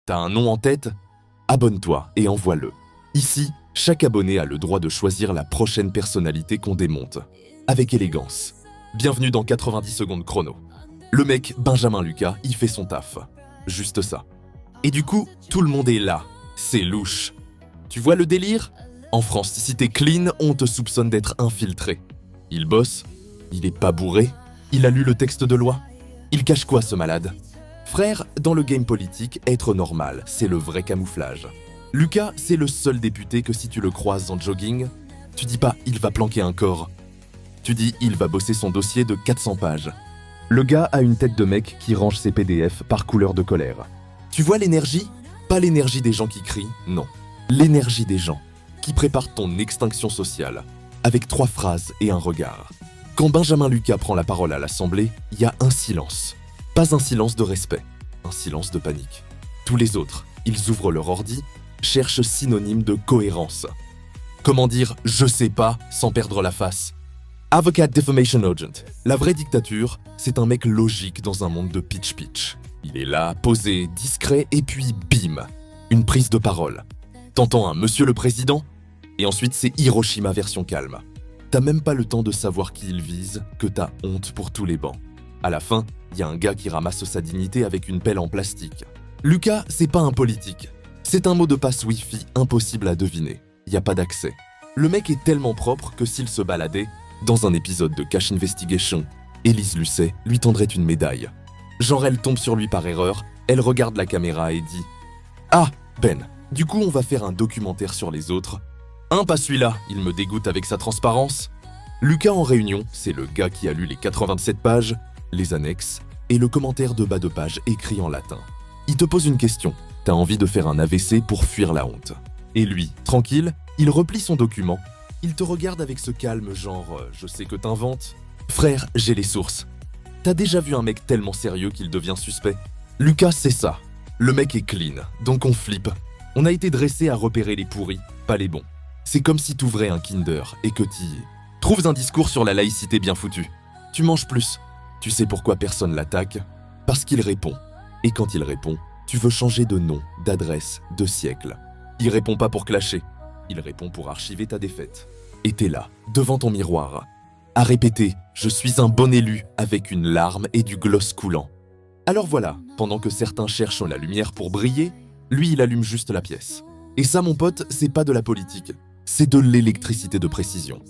T'as un nom en tête? Abonne-toi et envoie-le. Ici, chaque abonné a le droit de choisir la prochaine personnalité qu'on démonte. Avec élégance. Bienvenue dans 90 secondes chrono. Le mec, Benjamin Lucas, il fait son taf. Juste ça. Et du coup, tout le monde est là. C'est louche. Tu vois le délire? En France, si t'es clean, on te soupçonne d'être infiltré. Il bosse? Il est pas bourré? Il a lu le texte de loi? Il cache quoi, ce malade? Frère, dans le game politique, être normal, c'est le vrai camouflage. Lucas, c'est le seul député que si tu le croises en jogging, tu dis pas « il va planquer un corps ». Tu dis « il va bosser son dossier de 400 pages ». Le gars a une tête de mec qui range ses PDF par couleur de colère. Tu vois l'énergie? Pas l'énergie des gens qui crient, non. L'énergie des gens qui préparent ton extinction sociale, avec 3 phrases et un regard. Quand Benjamin Lucas prend la parole à l'Assemblée, il y a un silence. Pas un silence de respect, un silence de panique. Tous les autres, ils ouvrent leur ordi, cherchent synonyme de cohérence. Comment dire « je sais pas » sans perdre la face? Avocat Defamation Urgent. La vraie dictature, c'est un mec logique dans un monde de pitch-pitch. Il est là, posé, discret, et puis bim, une prise de parole. T'entends un « Monsieur le Président » et ensuite c'est Hiroshima version calme. T'as même pas le temps de savoir qui il vise, que t'as honte pour tous les bancs. À la fin, il y a un gars qui ramasse sa dignité avec une pelle en plastique. Lucas, c'est pas un politique. C'est un mot de passe Wi-Fi impossible à deviner. Il y a pas d'accès. Le mec est tellement propre que s'il se baladait, dans un épisode de Cash Investigation, Élise Lucet lui tendrait une médaille. Genre elle tombe sur lui par erreur, elle regarde la caméra et dit « Ah, Ben, du coup on va faire un documentaire sur les autres. Hein, pas celui-là, il me dégoûte avec sa transparence. » Lucas en réunion, c'est le gars qui a lu les 87 pages, les annexes et le commentaire de bas de page écrit en latin. Il te pose une question, t'as envie de faire un AVC pour fuir la honte. Et lui, tranquille, il replie son document, il te regarde avec ce calme genre « je sais que t'inventes ». Frère, j'ai les sources. T'as déjà vu un mec tellement sérieux qu'il devient suspect? Lucas, c'est ça. Le mec est clean, donc on flippe. On a été dressé à repérer les pourris, pas les bons. C'est comme si t'ouvrais un Kinder et que t'y trouves un discours sur la laïcité bien foutu. Tu manges plus. Tu sais pourquoi personne l'attaque? Parce qu'il répond. Et quand il répond, tu veux changer de nom, d'adresse, de siècle. Il répond pas pour clasher. Il répond pour archiver ta défaite. Et t'es là, devant ton miroir, à répéter « Je suis un bon élu » avec une larme et du gloss coulant. Alors voilà, pendant que certains cherchent la lumière pour briller, lui il allume juste la pièce. Et ça mon pote, c'est pas de la politique, c'est de l'électricité de précision.